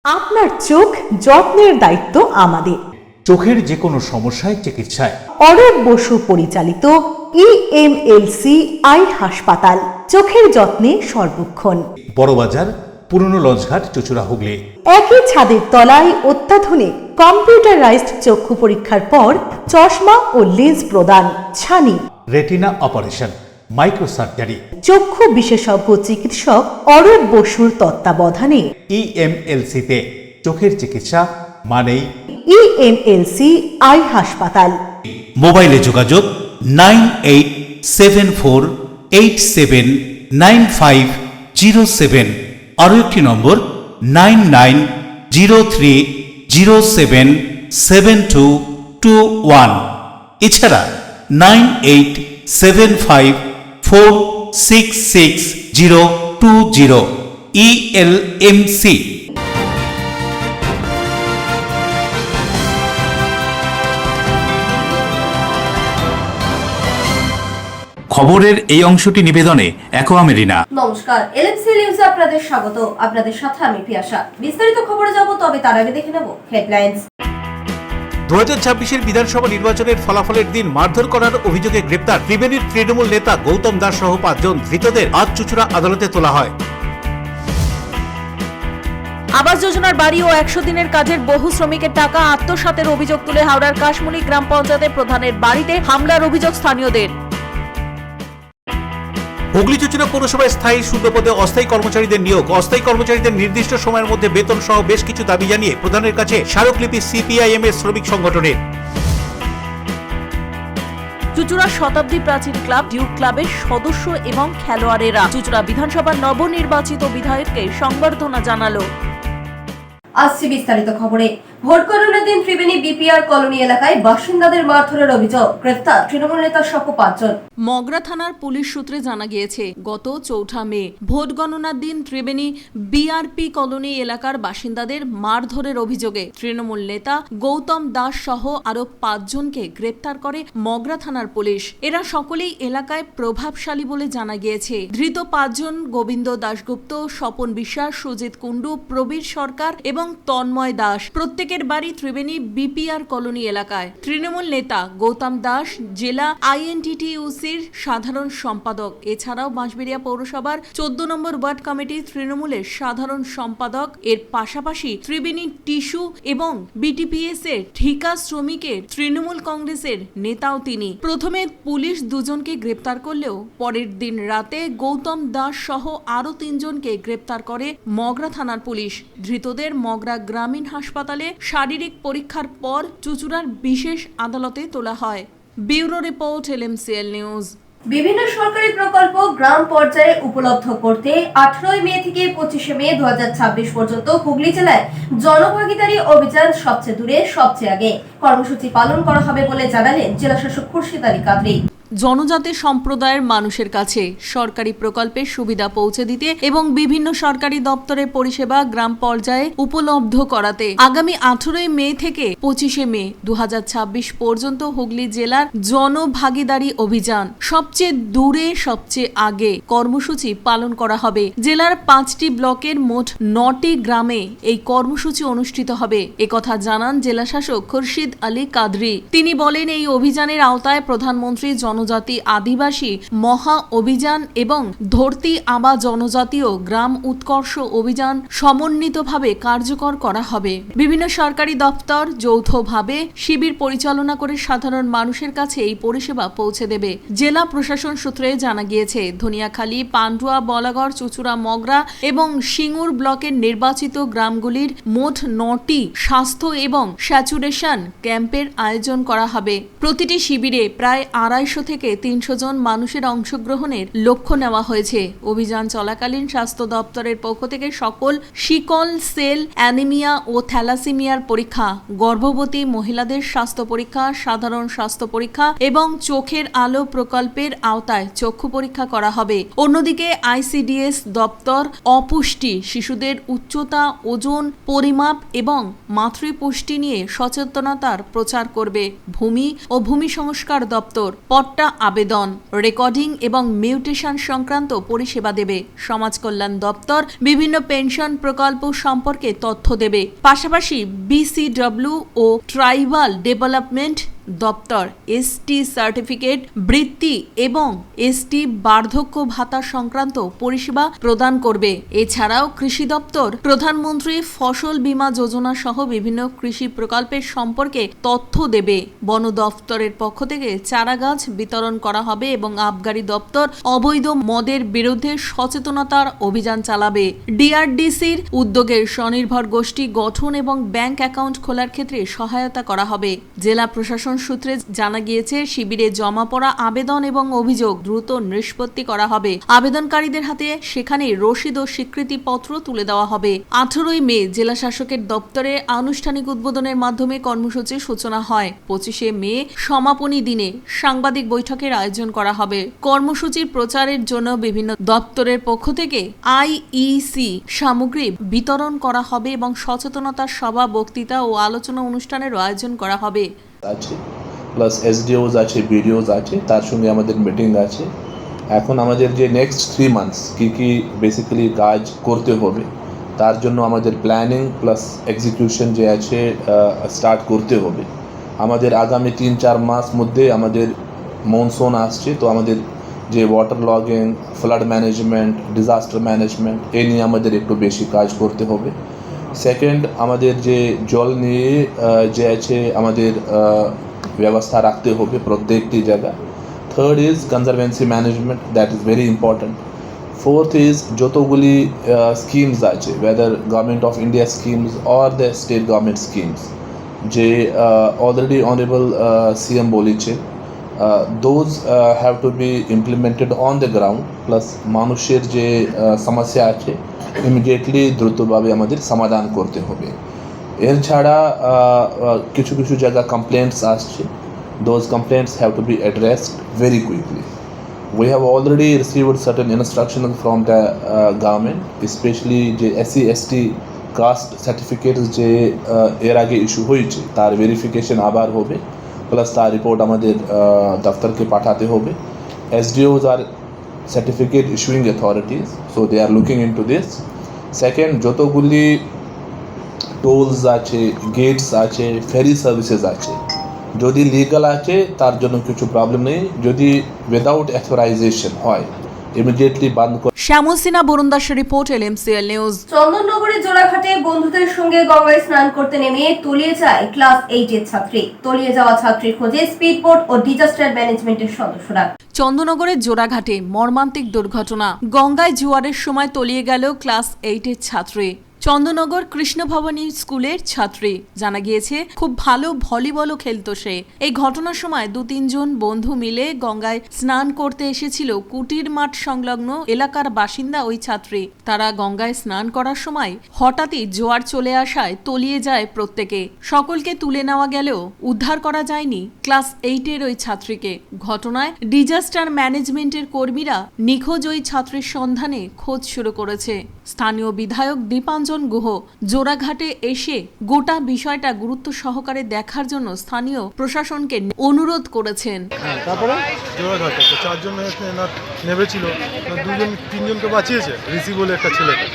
আপনার চোখ যত্নের দায়িত্ব আমাদের। চোখের যে কোনো সমস্যায় চিকিৎসায় অরূপ বসু পরিচালিত ইএমএলসি আই হাসপাতাল, চোখের যত্নে সর্বক্ষণ। বড়বাজার, পুরনো লঞ্চঘাট, চুঁচুড়া, হুগলি। একই ছাদের তলায় অত্যাধুনিক কম্পিউটারাইজড চক্ষু পরীক্ষার পর চশমা ও লেন্স প্রদান, ছানি, রেটিনা অপারেশন, মাইক্রো সার্জারি। চক্ষু বিশেষজ্ঞ চিকিৎসক অরূপ বসুর তত্ত্বাবধানে ইএমএলসিতে চোখের চিকিৎসা মানেই ইএমএলসি আই হাসপাতাল। মোবাইলে যোগাযোগ 9874879507, আরও একটি নম্বর 9903077221, এছাড়া 9875466020 ইএলএমসি। খবরের এই অংশটি নিবেদনে অ্যাকোয়া মেরিনা। নমস্কার, এলএমসি নিউজে আপনাদের স্বাগত। আপনাদের সাথে আমি পিয়াসা। বিস্তারিত খবরে যাব, তবে তার আগে দেখে নেব হেডলাইন্স। 2026-এর বিধানসভা নির্বাচনের ফলাফলের দিন মারধর করার অভিযোগে গ্রেপ্তার ত্রিবেণীর তৃণমূল নেতা গৌতম দাস সহ 5 জন ধৃতদের আজ চুঁচুড়া আদালতে তোলা হয়। আবাস যোজনার বাড়ি ও 100 দিনের কাজের বহু শ্রমিকের টাকা আত্মসাতের অভিযোগ তুলে হাওড়ার কাশমুনি গ্রাম পঞ্চায়েতের প্রধানের বাড়িতে হামলার অভিযোগ স্থানীয়দের। হুগলি চুঁচুড়া পৌরসভায় স্থায়ী শূন্যপদে অস্থায়ী কর্মচারীদের নিয়োগ, অস্থায়ী কর্মচারীদের নির্দিষ্ট সময়ের মধ্যে বেতন সহ বেশ কিছু দাবি জানিয়ে প্রধানের কাছে স্মারকলিপি সিপিআইএম এর শ্রমিক সংগঠনের। চুঁচুড়া শতাব্দী প্রাচীন ক্লাব ডিউক ক্লাবের সদস্য এবং খেলোয়াড়েরা চুঁচুড়া বিধানসভার নবনির্বাচিত বিধায়ককে সংবর্ধনা জানালো। আসছে বিস্তারিত খবরে। ভোট গণনার দিন ত্রিবেণী বিপিআর কলোনি এলাকায় বাসিন্দাদের মারধরের অভিযোগ, গ্রেফতার তৃণমূল নেতা সহ 5 জন। মগরা থানার পুলিশ সূত্রে জানা গিয়েছে, গত 4 মে ভোট গণনার দিন ত্রিবেণী বিআরপি কলোনি এলাকার বাসিন্দাদের মারধরের অভিযোগে তৃণমূল নেতা গৌতম দাস সহ আরো 5 জনকে গ্রেপ্তার করে মগরা থানার পুলিশ। এরা সকলেই এলাকায় প্রভাবশালী বলে জানা গিয়েছে। ধৃত 5 জন গোবিন্দ দাশগুপ্ত, স্বপন বিশ্বাস, সুজিত কুণ্ডু, প্রবীর সরকার এবং তন্ময় দাস, প্রত্যেকের বাড়ি ত্রিবেণী বিপিআর কলোনি এলাকায়। তৃণমূল নেতা গৌতম দাস জেলা আইএনটিটিইউসির সাধারণ সম্পাদক, এছাড়াও বাঁশবেড়িয়া পৌরসভার 14 নম্বর ওয়ার্ড কমিটির তৃণমূলের সাধারণ সম্পাদক। এর পাশাপাশি ত্রিবেণী টিস্যু এবং বিটিপিএস এর ঠিকা শ্রমিকের তৃণমূল কংগ্রেসের নেতাও তিনি। প্রথমে পুলিশ 2 জনকে গ্রেপ্তার করলেও পরের দিন রাতে গৌতম দাস সহ আরো 3 জনকে গ্রেপ্তার করে মগরা থানার পুলিশ। ধৃতদের মগরা গ্রামীণ হাসপাতালে শারীরিক পরীক্ষার পর চুঁচুড়ার বিশেষ আদালতে তোলা হয়। Bureau report, LMCL news. বিভিন্ন সরকারি প্রকল্প গ্রাম পর্যায়ে উপলব্ধ করতে 18 মে থেকে 25 মে 2026 পর্যন্ত হুগলি জেলায় জনভাগিদারি অভিযান সবচেয়ে দূরে সবচেয়ে আগে কর্মসূচি পালন করা হবে বলে জানালেন জেলাশাসক খুরশিদ আলী কাদরি। জনজাতি সম্প্রদায়ের মানুষের কাছে সরকারি প্রকল্পের সুবিধা পৌঁছে দিতে এবং বিভিন্ন সরকারি দপ্তরের পরিষেবা গ্রাম পর্যায়ে উপলব্ধ করাতে আগামী 18 মে থেকে 25 মে 2026 পর্যন্ত হুগলি জেলার জনভাগিদারি অভিযান সবচেয়ে দূরে সবচেয়ে আগে কর্মসূচি পালন করা হবে। জেলার 5টি ব্লকের মোট 9টি গ্রামে এই কর্মসূচি অনুষ্ঠিত হবে, একথা জানান জেলাশাসক খুরশিদ আলী কাদরি। তিনি বলেন, এই অভিযানের আওতায় প্রধানমন্ত্রী জনজাতি আদিবাসী মহা অভিযান এবং ধরতি আবা জনজাতীয় গ্রাম উৎকর্ষ অভিযান সমন্বিতভাবে কার্যকর করা হবে। বিভিন্ন সরকারি দপ্তর যৌথভাবে শিবির পরিচালনা করে সাধারণ মানুষের কাছে এই পরিষেবা পৌঁছে দেবে। জেলা প্রশাসন সূত্রে জানা গিয়েছে, ধনিয়াখালী, পান্ডুয়া, বলাগড়, চুঁচুড়া, মগরা এবং সিঙ্গুর ব্লকের নির্বাচিত গ্রামগুলির মোট 9টি স্বাস্থ্য এবং স্যাচুরেশন ক্যাম্পের আয়োজন করা হবে। প্রতিটি শিবিরে প্রায় 250 থেকে 300 জন মানুষের অংশগ্রহণের লক্ষ্য নেওয়া হয়েছে। অভিযান চলাকালীন স্বাস্থ্য দপ্তরের পক্ষ থেকে সকল শিকল সেল অ্যানিমিয়া ও থ্যালাসেমিয়ার পরীক্ষা, গর্ভবতী মহিলাদের স্বাস্থ্য পরীক্ষা, সাধারণ স্বাস্থ্য পরীক্ষা এবং চোখের আলো প্রকল্পের আওতায় চক্ষু পরীক্ষা করা হবে। অন্যদিকে আইসিডিএস দপ্তর অপুষ্টি, শিশুদের উচ্চতা, ওজন পরিমাপ এবং মাতৃপুষ্টি নিয়ে সচেতনতার প্রচার করবে। ভূমি ও ভূমি সংস্কার দপ্তর পট্টা বার্তা আবেদন, রেকর্ডিং এবং মিউটেশন সংক্রান্ত পরিষেবা দেবে। সমাজ কল্যাণ দপ্তর বিভিন্ন পেনশন প্রকল্প সম্পর্কে তথ্য দেবে। পাশাপাশি বিসিডব্লিউ ও ট্রাইবাল ডেভেলপমেন্ট দপ্তর এসটি সার্টিফিকেট, বৃত্তি এবং এসটি বার্ধক্য ভাতা সংক্রান্ত পরিষেবা প্রদান করবে। এছাড়াও কৃষি দপ্তর প্রধানমন্ত্রী ফসল বীমা যোজনা সহ বিভিন্ন কৃষি প্রকল্পের সম্পর্কে তথ্য দেবে। বন দপ্তরের পক্ষ থেকে চারাগাছ বিতরণ করা হবে এবং আবগারি দপ্তর অবৈধ মদের বিরুদ্ধে সচেতনতার অভিযান চালাবে। ডিআরডিসির উদ্যোগে স্বনির্ভর গোষ্ঠী গঠন এবং ব্যাংক অ্যাকাউন্ট খোলার ক্ষেত্রে সহায়তা করা হবে। জেলা প্রশাসন সূত্রে জানা গিয়েছে, শিবিরে জমা পড়া আবেদন এবং অভিযোগ দ্রুত নিষ্পত্তি করা হবে। আবেদনকারীদের হাতে সেখানে রসিদ ও স্বীকৃতিপত্র তুলে দেওয়া হবে। 18ই মে জেলা শাসকের দপ্তরে আনুষ্ঠানিক উদ্বোধনের মাধ্যমে কর্মসূচির সূচনা হয়। 25শে মে সমাপনী দিনে সাংবাদিক বৈঠকের আয়োজন করা হবে। কর্মসূচির প্রচারের জন্য বিভিন্ন দপ্তরের পক্ষ থেকে আইইসি সামগ্রী বিতরণ করা হবে এবং সচেতনতা সভা, বক্তৃতা ও আলোচনা অনুষ্ঠানেরও আয়োজন করা হবে। আছে প্লাস এসডিওস আছে, বিডিওস আছে, তার সঙ্গে আমাদের মিটিং আছে। এখন আমাদের যে নেক্সট 3 মান্থস কি বেসিক্যালি কাজ করতে হবে, তার জন্য আমাদের প্ল্যানিং প্লাস এক্সিকিউশন যে আছে স্টার্ট করতে হবে। আমাদের আগামী 3-4 মাস মধ্যে আমাদের মনসুন আসছে, তো আমাদের যে water logging, flood management, disaster management এই নিয়ে আমাদের একটু বেশি কাজ করতে হবে। সেকেন্ড, আমাদের যে জল নিয়ে যে আছে আমাদের ব্যবস্থা রাখতে হবে প্রত্যেকটি জায়গা। Third is conservancy management, that is very important. Fourth is যতগুলি স্কিমস আছে, weather government of India schemes or the state government schemes, যে অলরেডি অনারেবল সিএম বলেছে, those have to be implemented on the ground. Plus মানুষের যে সমস্যা আছে immediately দ্রুতভাবে আমাদের সমাধান করতে হবে। এর ছাড়া কিছু কিছু জায়গা কমপ্লেন্টস আসছে, those complaints have to B addressed very quickly. We have already received certain instructions from the government, especially যে SC ST কাস্ট সার্টিফিকেট যে এর আগে ইস্যু হয়েছে তার ভেরিফিকেশন আবার হবে, প্লাস তার রিপোর্ট আমাদের দফতরকে পাঠাতে হবে। SDOs are certificate issuing authorities, so they are looking into this. Second, যতগুলি টোলস আছে, গেটস আছে, ফেরি সার্ভিসেস আছে, যদি লিগাল আছে তার জন্য কিছু প্রবলেম নেই। যদি উইদাউট অথরাইজেশন হয় ইমিডিয়েটলি বন্ধ করে। শ্যামল সিনহা, বরুণ দাসের রিপোর্ট, LMCL নিউজ। চন্দননগরের জোড়াঘাটে বন্ধুদের সঙ্গে গঙ্গায় স্নান করতে নেমে তলিয়ে যায় ক্লাস 8 এর ছাত্রী। তলিয়ে যাওয়া ছাত্রীর খোঁজে স্পিডবোট ও ডিজাস্টার ম্যানেজমেন্টের সদস্যরা। চন্দননগরের জোড়াঘাটে মর্মান্তিক দুর্ঘটনা। গঙ্গায় জোয়ারের সময় তলিয়ে গেল ক্লাস 8 এর ছাত্রী। চন্দননগর কৃষ্ণভবানী স্কুলের ছাত্রী। জানা গিয়েছে, খুব ভালো ভলিবলও খেলতো সে। এই ঘটনার সময় 2-3 জন বন্ধু মিলে গঙ্গায় স্নান করতে এসেছিল। কুটির মাঠ সংলগ্ন এলাকার বাসিন্দা ওই ছাত্রী। তারা গঙ্গায় স্নান করার সময় হঠাৎই জোয়ার চলে আসায় তলিয়ে যায় প্রত্যেকে। সকলকে তুলে নেওয়া গেলেও উদ্ধার করা যায়নি ক্লাস 8 এর ওই ছাত্রীকে। ঘটনায় ডিজাস্টার ম্যানেজমেন্টের কর্মীরা নিখোঁজ ওই ছাত্রীর সন্ধানে খোঁজ শুরু করেছে। স্থানীয় বিধায়ক দীপাঞ্জন গুহ জোড়াঘাটে এসে গোটা বিষয়টা গুরুত্ব সহকারে দেখার জন্য স্থানীয় প্রশাসনকে অনুরোধ করেছেন। তারপরে জোড়াঘাটে 4 জন নেমেছিল, 2-3জনকে বাঁচিয়েছে, ঋষি বলে একটা ছেলেকে।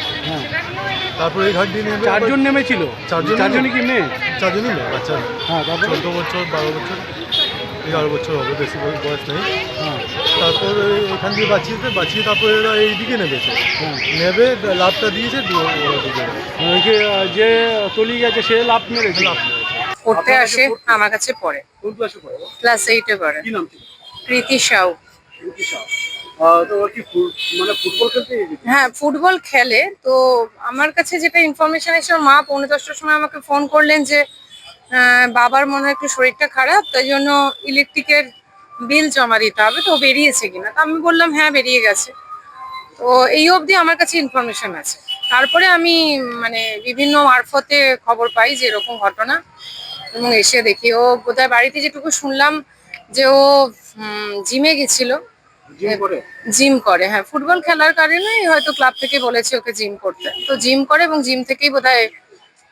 তারপরে এই ঘাট দিয়ে নেমে 4 জন নেমেছিল। 4 জনই কি মেয়ে? 4 জনই মেয়ে, বাচ্চা। হ্যাঁ, তারপরে 14 বছর, 12 বছর, 11 বছর হবে, বেশি বয়স নেই। তারপরে এখান দিয়ে বাঁচিয়ে তারপরে এরা এইদিকে নেমেছে, নেবে লাভটা দিয়েছে যে তলিয়ে গেছে সে লাভ মেরেছে। পড়তে আসে, আমার কাছে পড়ে। কোন ক্লাসে পড়ে? ক্লাস 8 এ পড়ে। কি নাম ছিল? প্রীতি সাউ। তো কি মানে ফুটবল খেলতে গিয়েছিল? হ্যাঁ, ফুটবল খেলে। তো আমার কাছে যেটা ইনফরমেশন এসে, মা 9:45টার সময় আমাকে ফোন করলেন যে বাবার মনে হয় একটু শরীরটা খারাপ, তাই জন্য ইলেকট্রিকের বিল জমা দিতে হবে, তো বেরিয়েছে কিনা। তো আমি বললাম হ্যাঁ বেরিয়ে গেছে। তো এই অবধি আমার কাছে ইনফরমেশন আছে। তারপরে আমি মানে বিভিন্ন মারফতে খবর পাই যে এরকম ঘটনা, এবং এসে দেখি ও বোধহয় বাড়িতে যেটুকু শুনলাম যে ও জিমে গেছিল। জিম করে, হ্যাঁ, ফুটবল খেলার কারণে হয়তো ক্লাব থেকে বলেছে ওকে জিম করতে। তো জিম করে এবং জিম থেকেই বোধহয়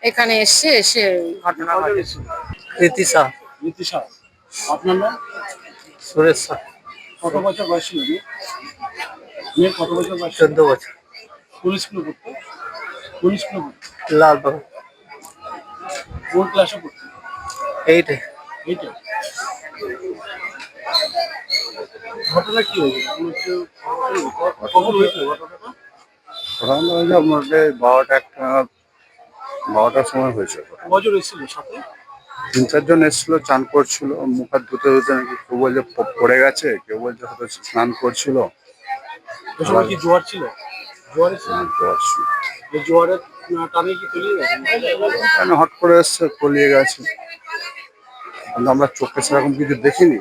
এখানে এসে ঘটনা ঘটেছে। নীতিশা। আপনার নাম? সুরেশ স্যার। কত বছর বয়স ছিল মেয়ের কত বছর বয়স? 14 বছর। কোন স্কুলে পড়তো? কোন স্কুলে পড়তো? লালবাগ কোন ক্লাসে পড়তো? 8-এ। এইটা ঘটনা কি হয়েছে? কখন হয়েছিল ঘটনাটা? মোটামুটি 12টার সময় হয়েছে। কজন এসেছিল সাথে? 3-4 জন এসেছিল, চান করছিল, মুখ হাত ধুতে ধুতে নাকি কেউ বলছে পড়ে গেছে, কেউ বলছে হয়তো স্নান করছিল। ওই সময় কি জোয়ার ছিল? জোয়ার ছিল? জ্বর ছিল। এই জোয়ারের টানে কি তলিয়ে গেছে? কেন হট করে এসছে, তলিয়ে গেছে, কিন্তু আমরা চোখে সেরকম কিছু দেখিনি।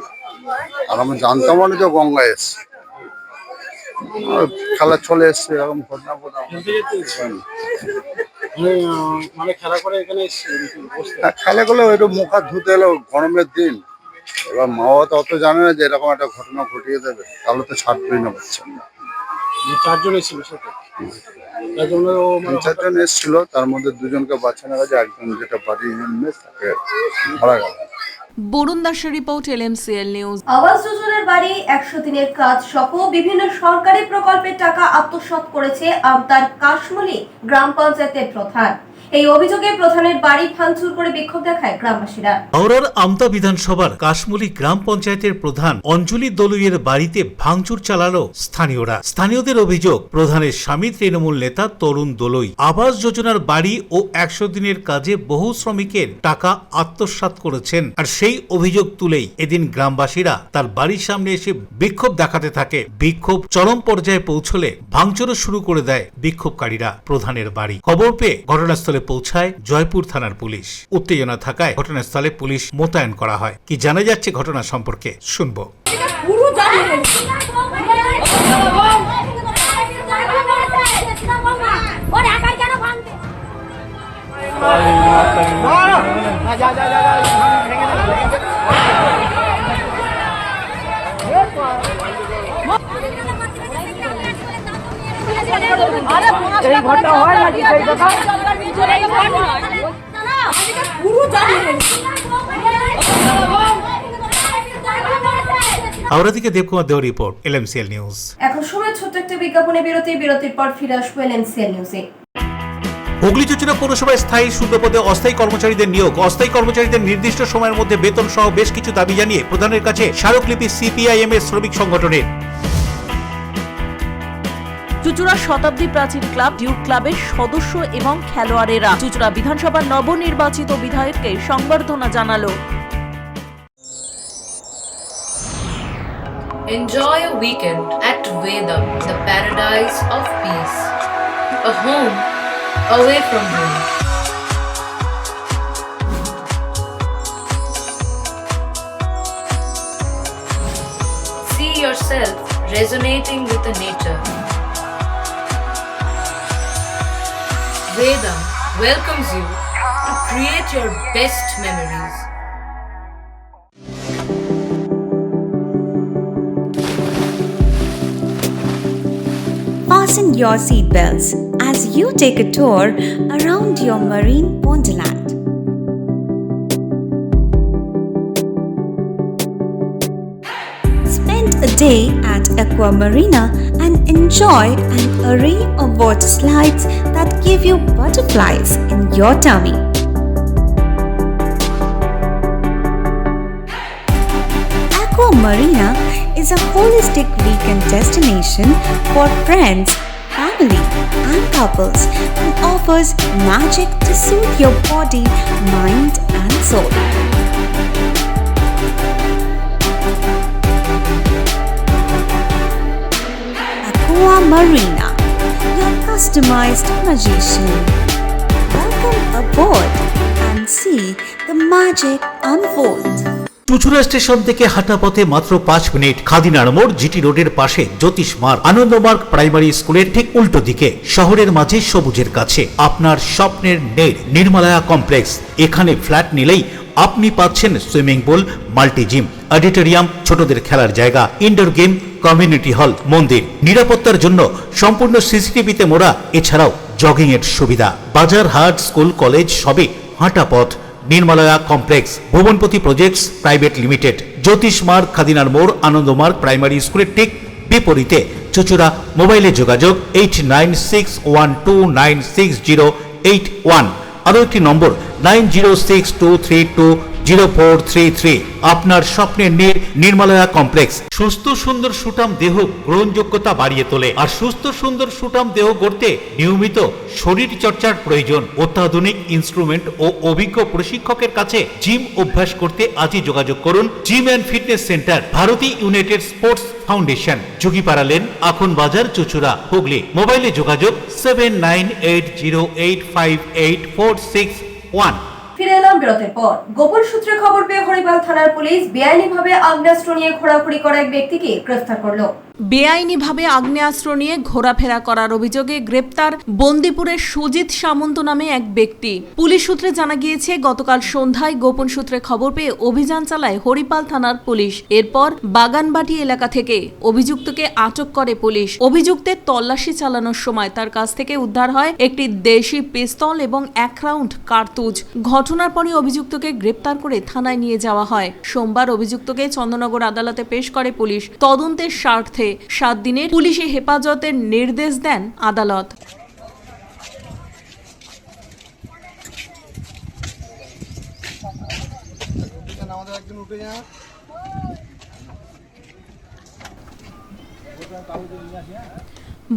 আর আমরা জানতাম না যে গঙ্গা এসছে, খেলা চলে এসছে, এরকম ঘটনা খেলতে যেতে এসেছিল? মানে খেলা করে এখানে এসেছিল বসতে? খেলা করলে একটু মুখ হাত ধুতে এলো, গরমের দিন। এবার মা বাবা তো অত জানে না যে এরকম একটা ঘটনা ঘটিয়ে দেবে, তাহলে তো ছাড়বেই না বাচ্চা। 4 জন এসেছিল সাথে, তার জন্য ও মানে 3-4 জন এসেছিল, তার মধ্যে 2 জনকে বাঁচানো গেছে, একজন যেটা বাড়ি জন্মে তাকে মারা গেল। বরুণ দাসের রিপোর্ট, LMCL নিউজ। আবাস যোজনার বাড়ি 100 দিনের কাজ সহ বিভিন্ন সরকারি প্রকল্পের টাকা আত্মসাৎ করেছে আমতার কাশমলি গ্রাম পঞ্চায়েতের প্রধান। এই অভিযোগে প্রধানের বাড়ি ভাঙচুর করে বিক্ষোভ দেখায় গ্রামবাসীরা। হাওড়ার আমতা বিধানসভার কাশমুলি গ্রাম পঞ্চায়েতের প্রধান অঞ্জলি দলুইয়ের বাড়িতে ভাঙচুর চালালো স্থানীয়রা। স্থানীয়দের অভিযোগ, প্রধানের স্বামী তৃণমূল নেতা তরুণ দলুই আবাস যোজনার বাড়ি ও 100 দিনের কাজে বহু শ্রমিকের টাকা আত্মসাৎ করেছেন। আর সেই অভিযোগ তুলেই এদিন গ্রামবাসীরা তার বাড়ির সামনে এসে বিক্ষোভ দেখাতে থাকে। বিক্ষোভ চরম পর্যায়ে পৌঁছলে ভাঙচুরও শুরু করে দেয় বিক্ষোভকারীরা প্রধানের বাড়ি। খবর পেয়ে ঘটনাস্থলে পৌঁছায় জয়পুর থানার পুলিশ। উত্তেজনা থাকায় ঘটনাস্থলে পুলিশ মোতায়েন করা হয়। কি জানা যাচ্ছে ঘটনা সম্পর্কে শুনবো। এই ঘটনা হয় নাকি সেই কথা? হাওড়া থেকে দেবকুমার দেওয়ার রিপোর্ট, LMCL নিউজ। এখন সময় ছোট্ট একটা বিজ্ঞাপনে বিরতির পর ফিরে আসবো LMCL নিউজে। হুগলি চুচুড়া পৌরসভায় স্থায়ী শূন্য পদে অস্থায়ী কর্মচারীদের নিয়োগ। অস্থায়ী কর্মচারীদের নির্দিষ্ট সময়ের মধ্যে বেতন সহ বেশ কিছু দাবি জানিয়ে প্রধানের কাছে স্মারকলিপি CPIM-এর শ্রমিক সংগঠনের। চুচুড়া শতাব্দী প্রাচীন ক্লাব ডিউক ক্লাবের সদস্য এবং খেলোয়াড়েরা চুচুড়া বিধানসভার নবনির্বাচিত বিধায়ককে সংবর্ধনা জানালো। Enjoy a weekend at Vedam, the paradise of peace. A home away from home. See yourself resonating with the nature. Vedam welcomes you to create your best memories. Fasten your seatbelts as you take a tour around your marine wonderland. Spend a day at Aqua Marina and enjoy an array of water slides that give you butterflies in your tummy. Aqua Marina is a holistic weekend destination for friends, family, and couples and offers magic to soothe your body, mind, and soul. Aqua Marina, your customized magician. Welcome aboard and see the magic unfold. Chuchura station থেকে হাঁটা পথে মাত্র 5 minute. খাদিনার মোড়, GT রোডের পাশে জ্যোতিষ মার্গ, Ananda Marga primary স্কুলের ঠিক উল্টো দিকে, শহরের মাঝে সবুজের কাছে আপনার স্বপ্নের নেড় নির্মলায়া কমপ্লেক্স। এখানে ফ্ল্যাট নিলেই আপনি পাচ্ছেন swimming pool, multi gym, auditorium, ছোটদের খেলার জায়গা, ইনডোর গেম, কমিউনিটি হল, মন্দির। নিরাপত্তার জন্য সম্পূর্ণ CCTV তে মোড়া। এছাড়াও জগিং এর সুবিধা। বাজার, হাট, স্কুল, কলেজ সবই হাঁটা পথ। নির্মলয়া কমপ্লেক্স, ভুবনপতি প্রজেক্টস প্রাইভেট লিমিটেড, জ্যোতিষ মার্গ, খাদিনার মোড়, আনন্দমার্গ প্রাইমারি স্কুলের ঠিক বিপরীতে। চুচুড়া। মোবাইলে যোগাযোগ 8961296081। আরও একটি নম্বর 9062320433। আপনার স্বপ্নের নির্মলয়া কমপ্লেক্স সুস্থ সুন্দর সুঠাম দেহ গ্রহণযোগ্যতা বাড়িয়ে তোলে। আর সুস্থ সুন্দর সুঠাম দেহ গড়তে নিয়মিত শরীর চর্চার প্রয়োজন। অত্যাধুনিক ইনস্ট্রুমেন্ট ও অভিজ্ঞ প্রশিক্ষকের কাছে জিম অভ্যাস করতে আজই যোগাযোগ করুন। Gym and fitness centre, Bharati united sports foundation, যোগীপাড়া লেন, আখন বাজার, চুচুড়া, হুগলি। মোবাইলে যোগাযোগ 7980858461। ফিরে এলাম বিরতির পর। গোপন সূত্রে খবর পেয়ে হরিপাল থানার পুলিশ বেআইনিভাবে আগ্নেয়াস্ত্র নিয়ে ঘোরাঘুরি করা এক ব্যক্তিকে গ্রেফতার করলো। বেআইনিভাবে আগ্নেয়াস্ত্র নিয়ে ঘোরাফেরা করার অভিযোগে গ্রেপ্তার বন্দিপুরের সুজিত সামন্ত নামে এক ব্যক্তি। পুলিশ সূত্রে জানা গিয়েছে, গতকাল সন্ধ্যায় গোপন সূত্রে খবর পেয়ে অভিযান চালায় হরিপাল থানার পুলিশ। এরপর বাগানবাটি এলাকা থেকে অভিযুক্তকে আটক করে পুলিশ। অভিযুক্তের তল্লাশি চালানোর সময় তার কাছ থেকে উদ্ধার হয় একটি দেশি পিস্তল এবং 1 রাউন্ড কার্তুজ। ঘটনার পরই অভিযুক্তকে গ্রেপ্তার করে থানায় নিয়ে যাওয়া হয়। সোমবার অভিযুক্তকে চন্দননগর আদালতে পেশ করে পুলিশ। তদন্তের স্বার্থে 7 দিনের পুলিশি হেফাজতের নির্দেশ দেন আদালত।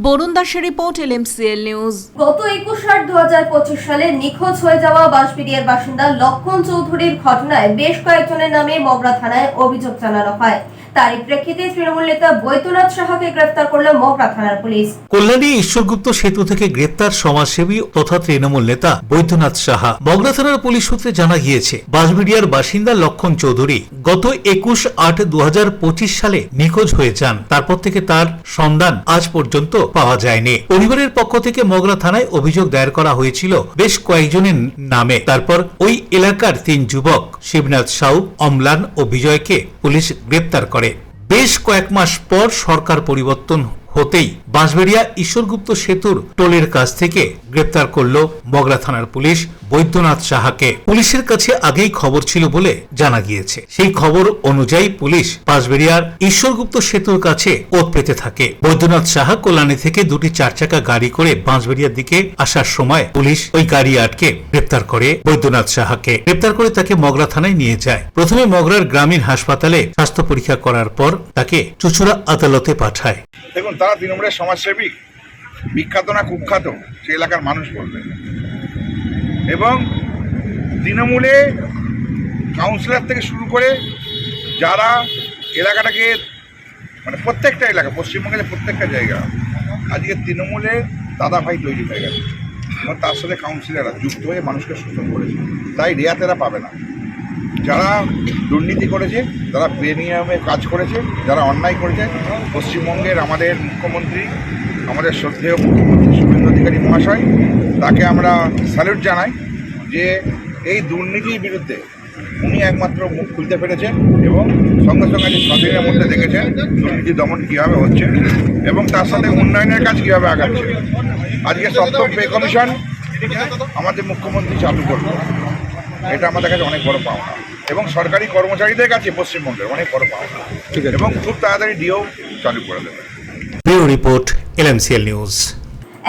বরুণ দাসের রিপোর্ট, LMCL নিউজ। গত 21/8/2025 সালে নিখোঁজ হয়ে যাওয়া বাঁশবেড়িয়ার বাসিন্দা লক্ষণ চৌধুরীর ঘটনায় বেশ কয়েকজনের নামে মগরা থানায় অভিযোগ জানানো হয়। তারই প্রেক্ষিতে তৃণমূল নেতা বৈদ্যনাথ সাহাকে গ্রেফতার করল মগরা থানার পুলিশ। কল্যাণী ঈশ্বরগুপ্ত সেতু থেকে গ্রেপ্তার সমাজসেবী তথা তৃণমূল নেতা বৈদ্যনাথ সাহা। মগরা থানার পুলিশ সূত্রে জানা গিয়েছে, বাঁশবেড়িয়ার বাসিন্দা লক্ষণ চৌধুরী গত 21/8/2025 সালে নিখোঁজ হয়ে যান। তারপর থেকে তার সন্ধান আজ পর্যন্ত পাওয়া যায়নি। পরিবারের পক্ষ থেকে মগরা থানায় অভিযোগ দায়ের করা হয়েছিল বেশ কয়েকজনের নামে। তারপর ওই এলাকার 3 যুবক শিবনাথ সাউ, অম্লান ও বিজয়কে পুলিশ গ্রেপ্তার করে। বেশ কয়েক মাস পর সরকার পরিবর্তন হতেই বাঁশবেড়িয়া ঈশ্বরগুপ্ত সেতুর টোলের কাছ থেকে গ্রেপ্তার করল মগরা থানার পুলিশ বৈদ্যনাথ সাহাকে। পুলিশের কাছে আগেই খবর ছিল বলে জানা গিয়েছে। সেই খবর অনুযায়ী পুলিশ বাঁশবেড়িয়ার ঈশ্বরগুপ্ত সেতুর কাছে ওত পেতে থাকে। বৈদ্যনাথ সাহা কল্যাণী থেকে 2টি 4 চাকা গাড়ি করে বাঁশবেড়িয়ার দিকে আসার সময় পুলিশ ওই গাড়ি আটকে গ্রেপ্তার করে বৈদ্যনাথ সাহাকে। গ্রেপ্তার করে তাকে মগরা থানায় নিয়ে যায়। প্রথমে মগরার গ্রামীণ হাসপাতালে স্বাস্থ্য পরীক্ষা করার পর তাকে চুচুড়া আদালতে পাঠায়। দেখুন, তারা তৃণমূলের সমাজসেবী, বিখ্যাত না কুখ্যাত সে এলাকার মানুষ বলবে। এবং তৃণমূলে কাউন্সিলর থেকে শুরু করে যারা এলাকাটাকে মানে প্রত্যেকটা এলাকা, পশ্চিমবঙ্গের প্রত্যেকটা জায়গা আজকে তৃণমূলের দাদা ভাই তৈরি হয়ে গেছে এবং তার সাথে কাউন্সিলররা যুক্ত হয়ে মানুষকে শোষণ করেছে। তাই রেয়াতেরা পাবে না। যারা দুর্নীতি করেছে, যারা বেনিয়মে কাজ করেছে, যারা অন্যায় করেছে, পশ্চিমবঙ্গের আমাদের মুখ্যমন্ত্রী, আমাদের শ্রদ্ধেয় মুখ্যমন্ত্রী শুভেন্দু অধিকারী মহাশয়, তাকে আমরা স্যালুট জানাই যে এই দুর্নীতির বিরুদ্ধে উনি একমাত্র মুখ খুলতে পেরেছেন এবং সঙ্গে সঙ্গে 6 দিনের মধ্যে দেখেছেন দুর্নীতি দমন কীভাবে হচ্ছে এবং তার সাথে উন্নয়নের কাজ কীভাবে আগাচ্ছে। আজকে 7ম পে কমিশন আমাদের মুখ্যমন্ত্রী চালু করবে, এটা আমাদের কাছে অনেক বড় পাওনা এবং সরকারি কর্মচারীদের কাছে পশ্চিমবঙ্গের অনেক বড় পাওনা এবং খুব তাড়াতাড়ি ডিও চালু করে দেবে। Bureau report, LMCL news.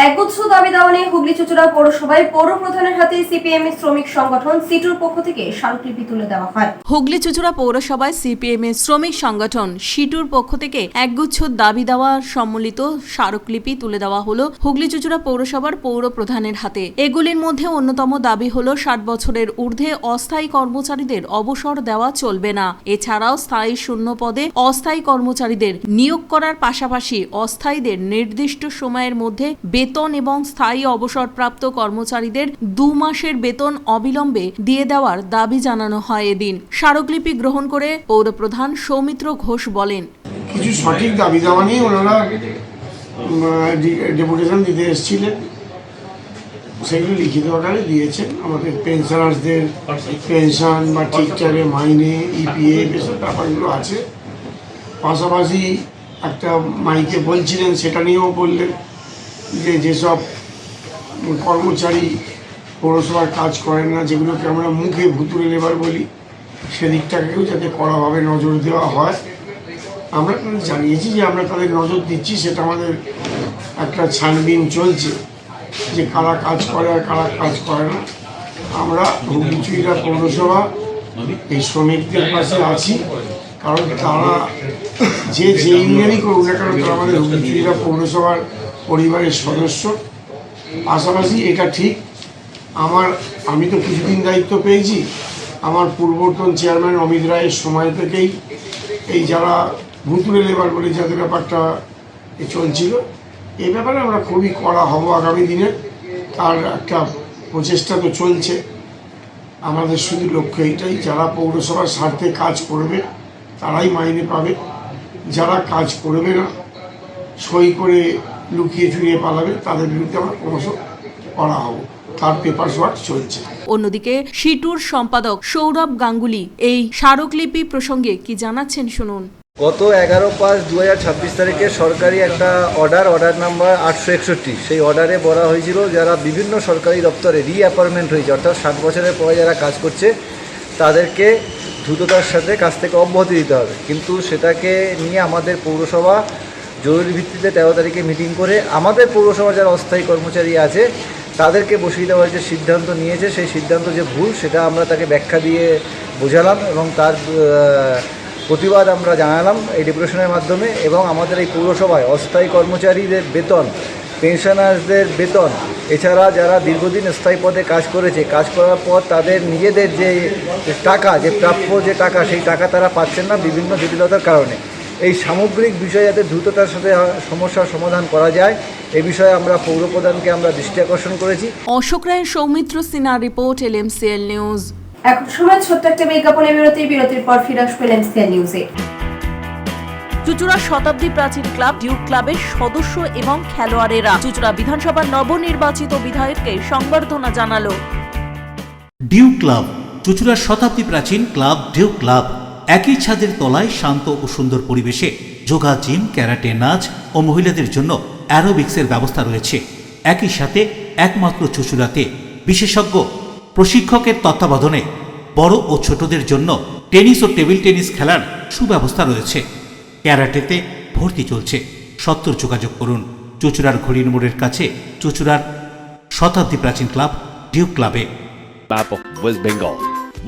একগুচ্ছ দাবি দাওয়া নিয়ে হুগলি চুচুড়া পৌরসভায় পৌর প্রধানের হাতে সিপিএম শ্রমিক সংগঠন সিটুর পক্ষ থেকে স্মারকলিপি তুলে দেওয়া হয়। হুগলি চুচুড়া পৌরসভায় সিপিএম শ্রমিক সংগঠন সিটুর পক্ষ থেকে একগুচ্ছ দাবি দাওয়া সম্মিলিত স্মারকলিপি তুলে দেওয়া হলো হুগলি চুচুড়া পৌরসভার পৌর প্রধানের হাতে। এগুলির মধ্যে অন্যতম দাবি হলো 60 বছরের ঊর্ধ্বে অস্থায়ী কর্মচারীদের অবসর দেওয়া চলবে না। এছাড়াও স্থায়ী শূন্য পদে অস্থায়ী কর্মচারীদের নিয়োগ করার পাশাপাশি অস্থায়ীদের নির্দিষ্ট সময়ের মধ্যে বেতন এবং স্থায়ী অবসরপ্রাপ্ত কর্মচারীদের 2 মাসের বেতন অবিলম্বে দিয়ে দেওয়ার দাবি জানানো হয়। এদিন স্মারকলিপি গ্রহণ করে পৌরপ্রধান সৌমিত্র ঘোষ বলেন, কিছু সঠিক দাবি দাওয়া নিয়ে ওনারা ডেপুটেশন দিতে এসেছিলেন, সেগুলো লিখিত আকারে দিয়েছেন। আমাদের পেনশনারদের পেনশন বা ঠিকঠাকে মাইনে, EPF এসব ব্যাপারগুলো আছে। পাশাপাশি একটা মাইকে বলছিলেন, সেটা নিয়েও বললেন যে যেসব কর্মচারী পৌরসভার কাজ করেন না, যেগুলোকে আমরা মুখে ভুতুরে লেবার বলি, সেদিকটাকেও যাতে কড়াভাবে নজর দেওয়া হয়। আমরা জানিয়েছি যে আমরা তাদের নজর দিচ্ছি, সেটা আমাদের একটা ছানবিন চলছে যে কারা কাজ করে আর কারা কাজ করে না। আমরা হুগলি চুইরা পৌরসভা এই শ্রমিকদের পাশে আছি, কারণ তারা যে ইউনিয়নই করুক না কারণ তারা আমাদের হুগলি চুইরা পৌরসভার পরিবারের সদস্য। পাশাপাশি এটা ঠিক, আমি তো কিছুদিন দায়িত্ব পেয়েছি, আমার পূর্বতন চেয়ারম্যান অমিত রায়ের সময় থেকেই এই যারা ভুতুরে লেবার বলে যাদের ব্যাপারটা চলছিল, এই ব্যাপারে আমরা খুবই কড়া হব আগামী দিনে। তার একটা প্রচেষ্টা তো চলছে। আমাদের শুধু লক্ষ্য এইটাই, যারা পৌরসভার স্বার্থে কাজ করবে তারাই মাইনে পাবে, যারা কাজ করবে না, সই করে লুকিয়ে চুরিয়ে পালাবে, তাদের বিরুদ্ধে আমরা ক্রমশ করা হব। তার পেপার ওয়ার্ক চলছে। অন্যদিকে সিটুর সম্পাদক সৌরভ গাঙ্গুলি এই স্মারকলিপি প্রসঙ্গে কি জানাচ্ছেন শুনুন। গত 11/5/2026 তারিখে সরকারি একটা অর্ডার নাম্বার 861, সেই অর্ডারে বলা হয়েছিল যারা বিভিন্ন সরকারি দপ্তরে রিঅ্যাপয়েন্টমেন্ট হয়েছে, অর্থাৎ 60 বছরের পরে যারা কাজ করছে তাদেরকে দ্রুততার সাথে কাজ থেকে অব্যাহতি দিতে হবে। কিন্তু সেটাকে নিয়ে আমাদের পৌরসভা জরুরি ভিত্তিতে 13 তারিখে মিটিং করে আমাদের পৌরসভার যারা অস্থায়ী কর্মচারী আছে তাদেরকে বসিয়ে দেওয়ার যে সিদ্ধান্ত নিয়েছে, সেই সিদ্ধান্ত যে ভুল সেটা আমরা তাকে ব্যাখ্যা দিয়ে বোঝালাম এবং তার প্রতিবাদ আমরা জানালাম এই ডেপুটেশনের মাধ্যমে। এবং আমাদের এই পৌরসভায় অস্থায়ী কর্মচারীদের বেতন, পেনশনার্সদের বেতন, এছাড়া যারা দীর্ঘদিন স্থায়ী পদে কাজ করেছে, কাজ করার পর তাদের নিজেদের যে টাকা, যে প্রাপ্য যে টাকা, সেই টাকা তারা পাচ্ছেন না বিভিন্ন জটিলতার কারণে। এই সামগ্রিক বিষয়ে যাতে দ্রুততার সাথে সমস্যার সমাধান করা যায় এই বিষয়ে আমরা পৌর প্রধানকে আমরা দৃষ্টি আকর্ষণ করেছি। অশোক রায়ের সৌমিত্র সিনহার রিপোর্ট, LMCL নিউজ। এখন সময় ছোট্ট একটা বিজ্ঞাপনের বিরতির পর ফিরে আসবো LMCL নিউজে। চুঁচুড়া শতাব্দী প্রাচীন ক্লাব ডিউক ক্লাবের সদস্য এবং খেলোয়াড়েরা চুঁচুড়া বিধানসভার নবনির্বাচিত বিধায়ককে সংবর্ধনা জানালো। ডিউক ক্লাব, চুঁচুড়ার শতাব্দী প্রাচীন ক্লাব ডিউক ক্লাব একই ছাদের তলায় শান্ত ও সুন্দর পরিবেশে যোগা, জিম, ক্যারাটে, নাচ ও মহিলাদের জন্য অ্যারোবিক্সের ব্যবস্থা রয়েছে। একই সাথে একমাত্র চুঁচুড়াতে বিশেষজ্ঞ প্রশিক্ষকের তত্ত্বাবধানে বড় ও ছোটদের জন্য টেনিস ও টেবিল টেনিস খেলার সুব্যবস্থা রয়েছে। ক্যারাটেতে ভর্তি চলছে। সত্তর যোগাযোগ করুন চুঁচুড়ার ঘড়ির মোড়ের কাছে চুঁচুড়ার শতাব্দী প্রাচীন ক্লাব ডিউক ক্লাবে। Map of West Bengal,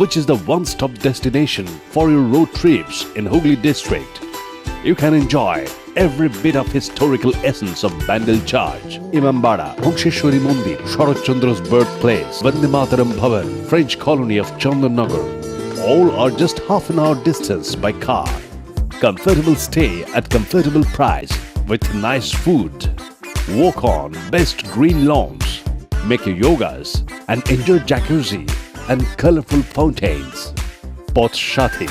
which is the one-stop destination for your road trips in Hooghly district. You can enjoy every bit of historical essence of Bandel Charge, Imambara, Bhongsheshwari Mandir, Sharat Chandra's birthplace, Vande Mataram Bhavan, French colony of Chandannagar. All are just half an hour distance by car. Comfortable stay at comfortable price with nice food. Walk on best green lawns, make your yogas and enjoy jacuzzi and colorful fountains. Poth Shati,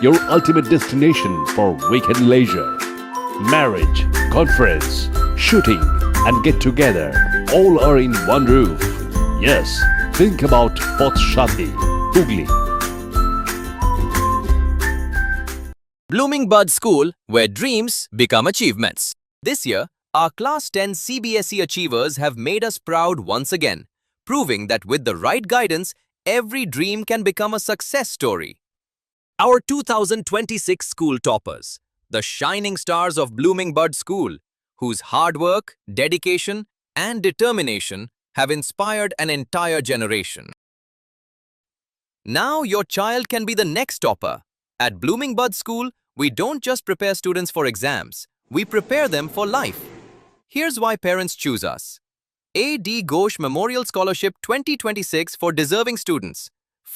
your ultimate destination for weekend leisure. Marriage, conference, shooting and get together all are in one roof. Yes, think about Poth Shati, Hooghly. Blooming Bud School, where dreams become achievements. This year, our Class 10 CBSE achievers have made us proud once again, proving that with the right guidance, every dream can become a success story. Our 2026 school toppers, the shining stars of Blooming Bud School, whose hard work, dedication, and determination have inspired an entire generation. Now your child can be the next topper. At Blooming Bud School, we don't just prepare students for exams, we prepare them for life. Here's why parents choose us. A.D. Ghosh Memorial Scholarship 2026 for deserving students.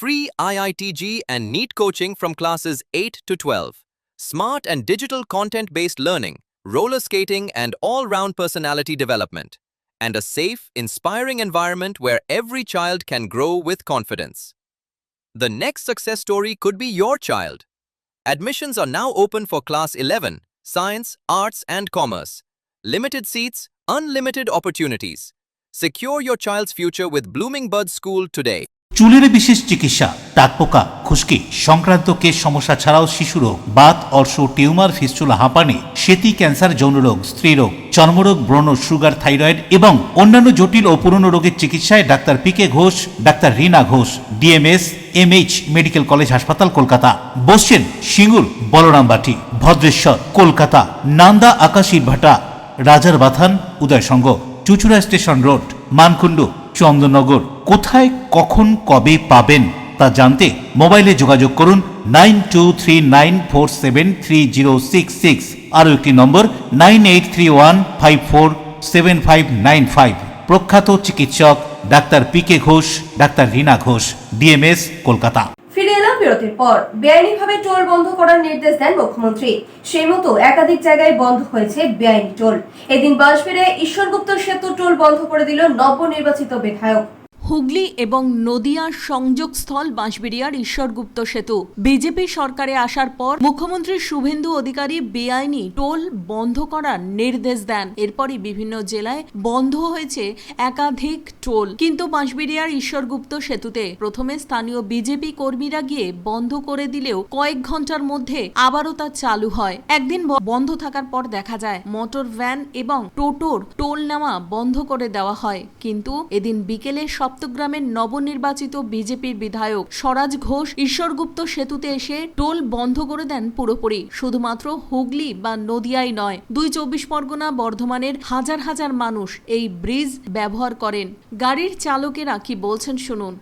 Free IITG and NEET coaching from classes 8 to 12. Smart and digital content-based learning, roller skating and all-round personality development. And a safe, inspiring environment where every child can grow with confidence. The next success story could be your child. Admissions are now open for Class 11, Science, Arts and Commerce. Limited seats, unlimited opportunities. Secure your child's future with Blooming Bud School today. চুলের বিশেষ চিকিৎসা, টাকপোকা, খুশকি সংক্রান্ত কেশ সমস্যা ছাড়াও শিশুরোগ, Baat, অর্শ, tumour, fistula, হাঁপানি, সেতি, ক্যান্সার, যৌনরোগ, স্ত্রীরোগ, চর্মরোগ, ব্রণ, সুগার, থাইরয়েড এবং অন্যান্য জটিল ও পুরনো রোগের চিকিৎসায় doctor PK Ghosh, doctor Rina Ghosh, DMS MH medical college হাসপাতাল, কলকাতা। বসছেন সিঙ্গুর, বলরামবাটি, ভদ্রেশ্বর, কলকাতা, নান্দা, আকাশ ইটভাটা, রাজার বাথান, উদয়সঙ্গ, চুচুড়া স্টেশন রোড, মানকুণ্ডু, চন্দননগর। কোথায়, কখন, কবে পাবেন তা জানতে মোবাইলে যোগাযোগ করুন 9239473066, আরও একটি নম্বর 9831547595। প্রখ্যাত চিকিৎসক doctor PK Ghosh, doctor Rina Ghosh, DMS, Kolkata. ফিরে এলাম বিরতির পর। বেআইনিভাবে টোল বন্ধ করার নির্দেশ দেন মুখ্যমন্ত্রী। সেই মতো একাধিক জায়গায় বন্ধ হয়েছে বেআইনি টোল। এদিন বাঁশবেড়ায় ঈশ্বরগুপ্ত সেতু টোল বন্ধ করে দিল নবনির্বাচিত বিধায়ক। হুগলি এবং নদিয়ার সংযোগস্থল বাঁশবেড়িয়ার ঈশ্বরগুপ্ত সেতু বিজেপি সরকারে আসার পর মুখ্যমন্ত্রী শুভেন্দু অধিকারী বেআইনি টোল বন্ধ করার নির্দেশ দেন। এরপরই বিভিন্ন জেলায় বন্ধ হয়েছে একাধিক টোল। কিন্তু বাঁশবেড়িয়ার ঈশ্বরগুপ্ত সেতুতে প্রথমে স্থানীয় বিজেপি কর্মীরা গিয়ে বন্ধ করে দিলেও কয়েক ঘন্টার মধ্যে আবারও তা চালু হয়। একদিন বন্ধ থাকার পর দেখা যায় মোটর ভ্যান এবং টোটোর টোল নেওয়া বন্ধ করে দেওয়া হয়। কিন্তু এদিন বিকেলে সপ্তগ্রামের নবনির্বাচিত বিজেপির বিধায়ক স্বরাজ ঘোষ ঈশ্বরগুপ্ত সেতুতে এসে টোল বন্ধ করে দেন পুরোপুরি। শুধুমাত্র হুগলি বা নদিয়ায় নয়, ২৪ পরগনা, বর্ধমানের হাজার হাজার মানুষ এই ব্রিজ ব্যবহার করেন। গাড়ির চালকেরা কি বলছেন শুনুন।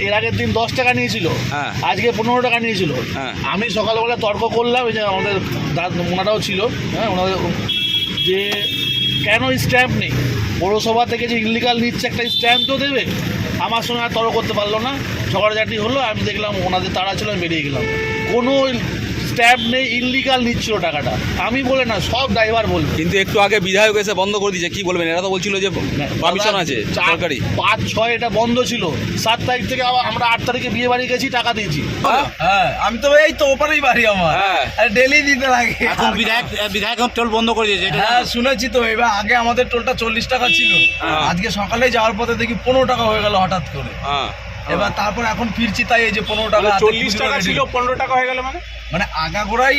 এর আগের দিন 10 টাকা নিয়েছিল, আজকে 15 টাকা নিয়েছিল। আমি সকালবেলা তর্ক করলাম, যে আমাদের ওনারাও ছিল, ওনাদের যে কেন স্ট্যাম্প নেই, পৌরসভা থেকে যে ইলিগাল নিচ্ছে একটা স্ট্যাম্প তো দেবে। আমার সঙ্গে আর তর্ক করতে পারলো না, ঝগড়াঝাটি হলো। আমি দেখলাম ওনাদের তাড়া ছিল, আমি বেরিয়ে গেলাম। কোনো স্ট্যাম্প নেই, ইলিগাল নিচ্ছিল টাকাটা। আমি বলে না, সব ড্রাইভার বলবে। কিন্তু একটু আগে বিধায়ক এসে বন্ধ করে দিয়েছে, কি বলবেন? এরা তো বলছিল যে পারমিশন আছে সরকারি। 5-6 এটা বন্ধ ছিল। 7 তারিখ থেকে আবার আমরা 8 তারিখে বিয়ে বাড়ি গেছি, টাকা দিয়েছি। হ্যাঁ, আমি তো এই তো ওপারেই বাড়ি আমার, ডেলি দিতে লাগে। এখন বিধায়ক টোল বন্ধ করে দিয়েছে। হ্যাঁ শুনেছি তো। এবার আগে আমাদের টোলটা 40 টাকা ছিল, আজকে সকালে যাওয়ার পথে দেখি 15 টাকা হয়ে গেল হঠাৎ করে। এবার তারপর এখন ফিরছি, তাই এই যে 15 টাকা, 40 টাকা ছিল 15 টাকা হয়ে গেল। মানে আগাগোড়াই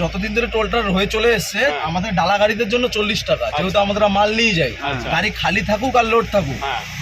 যতদিন ধরে টোলটা হয়ে চলে এসছে, আমাদের ডালা গাড়িদের জন্য 40 টাকা, যেহেতু আমাদের মাল নিয়ে যাই, গাড়ি খালি থাকুক আর লোড থাকুক,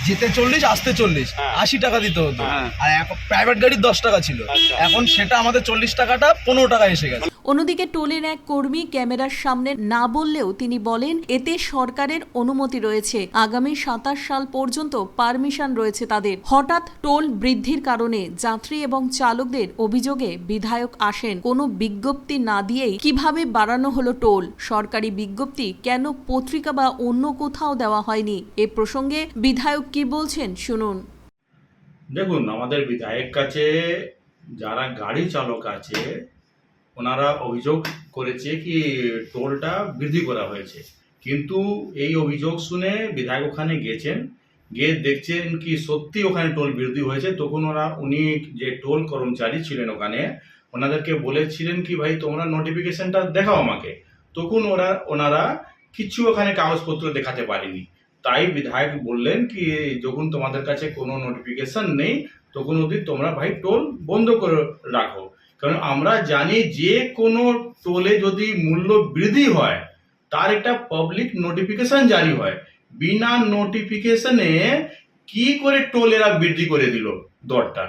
যেতে 40 আসতে 40, 80 টাকা দিতে হতো। আর এখন প্রাইভেট গাড়ির 10 টাকা ছিল, এখন সেটা আমাদের 40 টাকাটা 15 টাকা এসে গেছে। অন্যদিকে টোলের এক কর্মী ক্যামেরার সামনে না বললেও তিনি বলেন, এতে সরকারের অনুমতি রয়েছে, আগামী 27 সাল পর্যন্ত পারমিশন রয়েছে তাদের। হঠাৎ টোল বৃদ্ধির কারণে যাত্রী এবং চালকদের অভিযোগে বিধায়ক আসেন। কোনো বিজ্ঞপ্তি না দিয়েই কিভাবে বাড়ানো হলো টোল? সরকারি বিজ্ঞপ্তি কেন পত্রিকা বা অন্য কোথাও দেওয়া হয়নি? এ প্রসঙ্গে বিধায়ক কি বলছেন শুনুন। দেখুন, আমাদের বিধায়ক কাছে যারা গাড়ি চালক আছে ওনারা অভিযোগ করেছে কি টোলটা বৃদ্ধি করা হয়েছে, কিন্তু এই অভিযোগ শুনে বিধায়ক ওখানে গেছেন, গিয়ে দেখছেন কি সত্যি ওখানে টোল বৃদ্ধি হয়েছে। তখন উনি যে টোল কর্মচারী ছিলেন ওখানে, ওনাদেরকে বলেছিলেন কি ভাই তোমরা নোটিফিকেশনটা দেখাও আমাকে। তখন ওনারা কিছু ওখানে কাগজপত্র দেখাতে পারেনি। তাই বিধায়ক বললেন কি যখন তোমাদের কাছে কোনো নোটিফিকেশন নেই তখন অবধি তোমরা ভাই টোল বন্ধ করে রাখো। কারণ আমরা জানি যে কোনো টোলে যদি মূল্য বৃদ্ধি হয় তার একটা পাবলিক নোটিফিকেশন জারি হয়। বিনা নোটিফিকেশনে কি করে টোল এরা বৃদ্ধি করে দিল দরটা।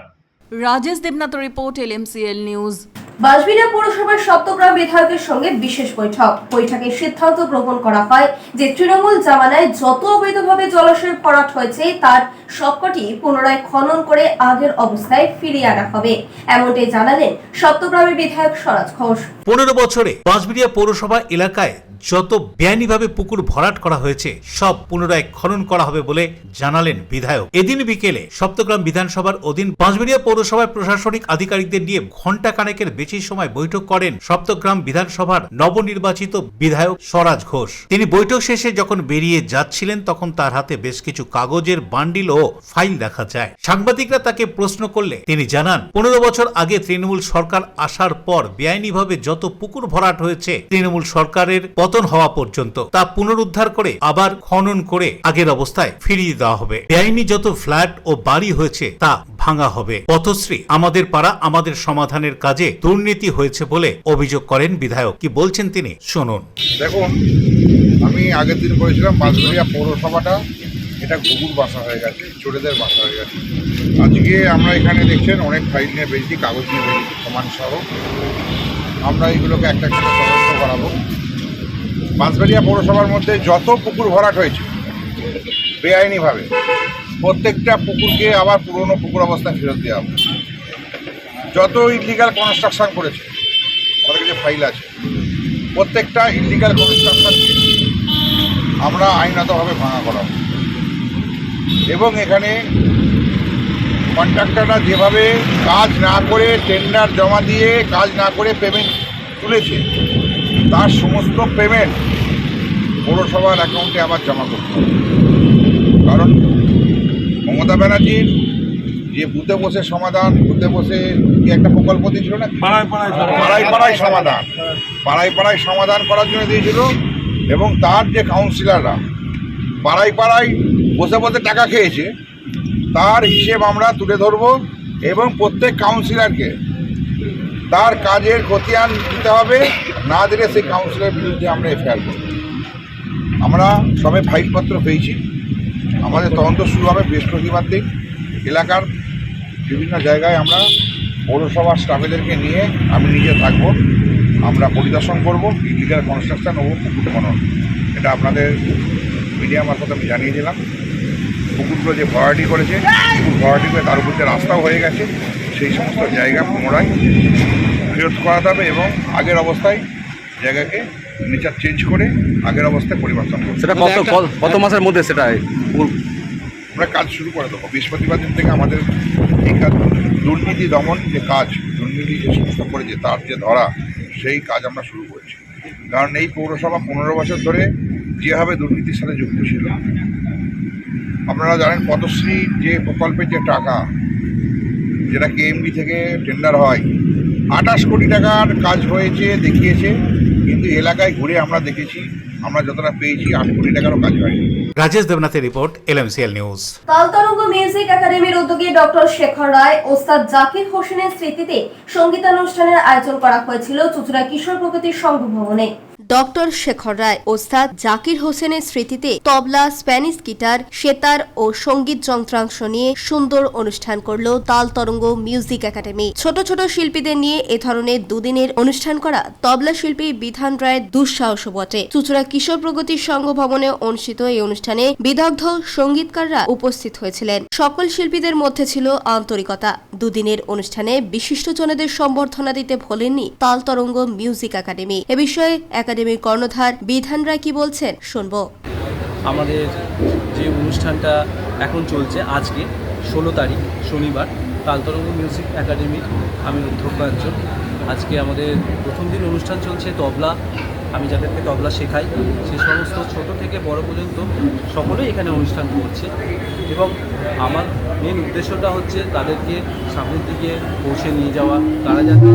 Rajesh Debnath report, LMCL news. Bansberia পৌরসভার সপ্তগ্রাম বিধায়কের সঙ্গে বিশেষ বৈঠকে সিদ্ধান্ত গ্রহণ করা হয় যে তৃণমূল জামানায় যত অবৈধভাবে জলাশয় ভরাট হয়েছে তার সবকটি পুনরায় খনন করে আগের অবস্থায় ফিরিয়ে আনা হবে, এমনটাই জানালেন সপ্তগ্রামের বিধায়ক স্বরাজ ঘোষ। 15 বছরে বাঁশবেড়িয়া পৌরসভা এলাকায় যত বেআইনিভাবে পুকুর ভরাট করা হয়েছে সব পুনরায় খনন করা হবে বলে জানালেন বিধায়ক। এদিন বিকেলে সপ্তগ্রাম বিধানসভার অধীন বাঁশবেড়িয়া পৌরসভার প্রশাসনিক আধিকারিকদের নিয়ে ঘণ্টা খানেকের বেশি বেশি সময় বৈঠক করেন সপ্তগ্রাম বিধানসভার নবনির্বাচিত বিধায়ক স্বরাজ ঘোষ। তিনি বৈঠক শেষে যখন বেরিয়ে যাচ্ছিলেন তখন তার হাতে বেশ কিছু কাগজের বান্ডিল ও ফাইল দেখা যায়। সাংবাদিকরা তাকে প্রশ্ন করলে তিনি জানান, 15 বছর আগে তৃণমূল সরকার আসার পর বেআইনিভাবে যত পুকুর ভরাট হয়েছে তৃণমূল সরকারের পতন হওয়া পর্যন্ত তা পুনরুদ্ধার করে আবার খনন করে আগের অবস্থায় ফিরিয়ে দেওয়া হবে। বেআইনি যত ফ্ল্যাট ও বাড়ি হয়েছে তা ভাঙা হবে। পথশ্রী আমাদের পাড়া আমাদের সমাধানের কাজে দুর্নীতি হয়েছে বলে অভিযোগ করেন বিধায়ক। কি বলছেন তিনি শুনুন। দেখুন, আমি আগের দিন বলেছিলাম বাঁশবেড়িয়া পৌরসভাটা এটা ঘুঘুর বাসা হয়ে গেছে, চোরেদের বাসা হয়ে গেছে। আজকে আমরা এখানে দেখছেন অনেক ফাইল নিয়ে বেরিয়েছি, কাগজ নিয়ে বেরিয়েছি প্রমাণ সহ। আমরা এগুলোকে একটা একটা তদন্ত করাবো। বাঁশবেড়িয়া পৌরসভার মধ্যে যত পুকুর ভরাট হয়েছে বেআইনিভাবে, প্রত্যেকটা পুকুরকে আবার পুরনো পুকুর অবস্থায় ফেরত দেওয়া হবে। যত ইলিগাল কনস্ট্রাকশন করেছে, আমাদের কাছে ফাইল আছে, প্রত্যেকটা ইলিগাল কনস্ট্রাকশন আমরা আইনগতভাবে ভাঙা করাবো। এবং এখানে কন্ট্রাক্টররা যেভাবে কাজ না করে টেন্ডার জমা দিয়ে কাজ না করে পেমেন্ট তুলেছে, তার সমস্ত পেমেন্ট পৌরসভার অ্যাকাউন্টে আবার জমা করতে হবে। কারণ মমতা ব্যানার্জির যে বুথে বসে সমাধান, বুথে বসে কি একটা প্রকল্প দিয়েছিল না, পাড়ায় পাড়ায় সমাধান, পাড়ায় পাড়ায় সমাধান করার জন্য দিয়েছিল। এবং তার যে কাউন্সিলররা পাড়ায় পাড়ায় বসে বসে টাকা খেয়েছে, তার হিসেব আমরা তুলে ধরব এবং প্রত্যেক কাউন্সিলরকে তার কাজের খতিয়ান দিতে হবে। না দিলে সেই কাউন্সিলরের বিরুদ্ধে আমরা এফআইআর করব। আমরা সবে ফাইলপত্র পেয়েছি, আমাদের তদন্ত শুরু হবে বৃহস্পতিবার দিন। এলাকার বিভিন্ন জায়গায় আমরা পৌরসভার স্টাফেদেরকে নিয়ে আমি নিজে থাকবো, আমরা পরিদর্শন করব ইলিগাল কনস্ট্রাকশন ও পুকুর খনন। এটা আপনাদের মিডিয়া মারফত আমি জানিয়ে দিলাম। পুকুরগুলো যে ভরাটি করেছে, পুকুর ভরাটি করে তার উপর যে রাস্তাও হয়ে গেছে, সেই সমস্ত জায়গা পুনরায় ফেরত করাতে হবে এবং আগের অবস্থায় জায়গাকে নেচার চেঞ্জ করে আগের অবস্থায় পরিবর্তন করবে। সেটা কত মাসের মধ্যে সেটা আমরা কাজ শুরু করে দেবো। বৃহস্পতিবার দিন থেকে আমাদের এই কাজ, দুর্নীতি দমন যে কাজ, দুর্নীতি যে সমস্ত করেছে তার যে ধরা, সেই কাজ আমরা শুরু করেছি। কারণ এই পৌরসভা 15 বছর ধরে যেভাবে দুর্নীতির সাথে যুক্ত ছিল, আপনারা জানেন পথশ্রী যে প্রকল্পের যে টাকা, যেটা কেএমডি থেকে টেন্ডার হয়, 28 কোটি টাকার কাজ হয়েছে দেখিয়েছে, কিন্তু এলাকায় ঘুরে আমরা দেখেছি, আমরা যতটা পেয়েছি 8 কোটি টাকারও কাজ হয়নি। রাজেশ দেবনাথের report, LMCL news. Taltaranga music একাডেমির উদ্যোগে ডক্টর শেখর রায়, ওস্তাদ জাকির হোসেনের স্মৃতিতে সঙ্গীতানুষ্ঠানের আয়োজন করা হয়েছিল চুঁচুড়া কিশোর প্রগতি সংঘ ভবনে। ডক্টর শেখর রায়, ওস্তাদ জাকির হোসেনের স্মৃতিতে তবলা, স্প্যানিশ গিটার, সেতার ও সঙ্গীত যন্ত্রাংশ নিয়ে সুন্দর অনুষ্ঠান করল তালতরঙ্গ মিউজিক একাডেমি। ছোট ছোট শিল্পীদের নিয়ে এ ধরনের দুদিনের অনুষ্ঠান করা তবলা শিল্পী বিধান রায়ের দুঃসাহস বটে। চুঁচুড়া কিশোর প্রগতি সংঘ ভবনে অনুষ্ঠিত এই অনুষ্ঠানে বিদগ্ধ সঙ্গীতকাররা উপস্থিত হয়েছিলেন। সকল শিল্পীদের মধ্যে ছিল আন্তরিকতা। দুদিনের অনুষ্ঠানে বিশিষ্টজনদের সম্বর্ধনা দিতে ভোলেননি তালতরঙ্গ মিউজিক একাডেমি। এ বিষয়ে একাডেমির কর্ণধার বিধান রায় কি বলছেন শুনবো। আমাদের যে অনুষ্ঠানটা এখন চলছে, আজকে 16 তারিখ শনিবার, তালতরঙ্গ মিউজিক একাডেমির আমি অধ্যক্ষ একজন। আজকে আমাদের প্রথম দিন অনুষ্ঠান চলছে তবলা। আমি যাদেরকে তবলা শেখাই, সে সমস্ত ছোট থেকে বড় পর্যন্ত সকলেই এখানে অনুষ্ঠান করছে এবং আমার মেন উদ্দেশ্যটা হচ্ছে তাদেরকে সামনের দিকে পৌঁছে নিয়ে যাওয়া। তারা যাতে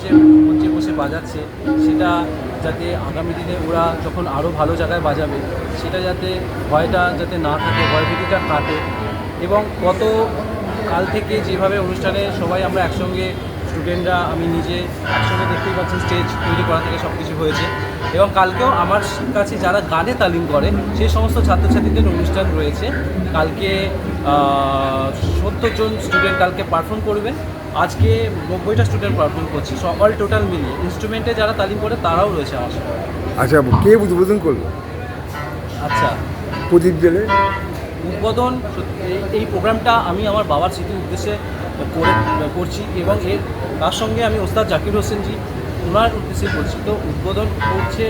যে মঞ্চে বসে বাজাচ্ছে, সেটা যাতে আগামী দিনে ওরা যখন আরও ভালো জায়গায় বাজাবে, সেটা যাতে ভয়টা যাতে না থাকে, ভয়ভীতিটা কাটে। এবং গত কাল থেকে যেভাবে অনুষ্ঠানে সবাই আমরা একসঙ্গে, স্টুডেন্টরা, আমি নিজে একসঙ্গে দেখতেই পাচ্ছি, স্টেজ তৈরি করা থেকে সব কিছু হয়েছে। এবং কালকেও আমার কাছে যারা গানে তালিম করে সেই সমস্ত ছাত্রছাত্রীদের অনুষ্ঠান রয়েছে। কালকে 70 জন স্টুডেন্ট কালকে পারফর্ম করবেন। আজকে 90টা স্টুডেন্ট পারফর্ম করছি, অল টোটাল মিলিয়ে। ইনস্ট্রুমেন্টে যারা তালিম করে তারাও রয়েছে আমার সাথে। আচ্ছা, কে উদ্বোধন করলো? আচ্ছা, প্রদীপ জেলে উদ্বোধন এই প্রোগ্রামটা আমি আমার বাবার স্মৃতির উদ্দেশ্যে করছি এবং তার সঙ্গে আমি ওস্তাদ জাকির হোসেনজি, ওনার উদ্দেশ্যে করছি। তো উদ্বোধন করছে,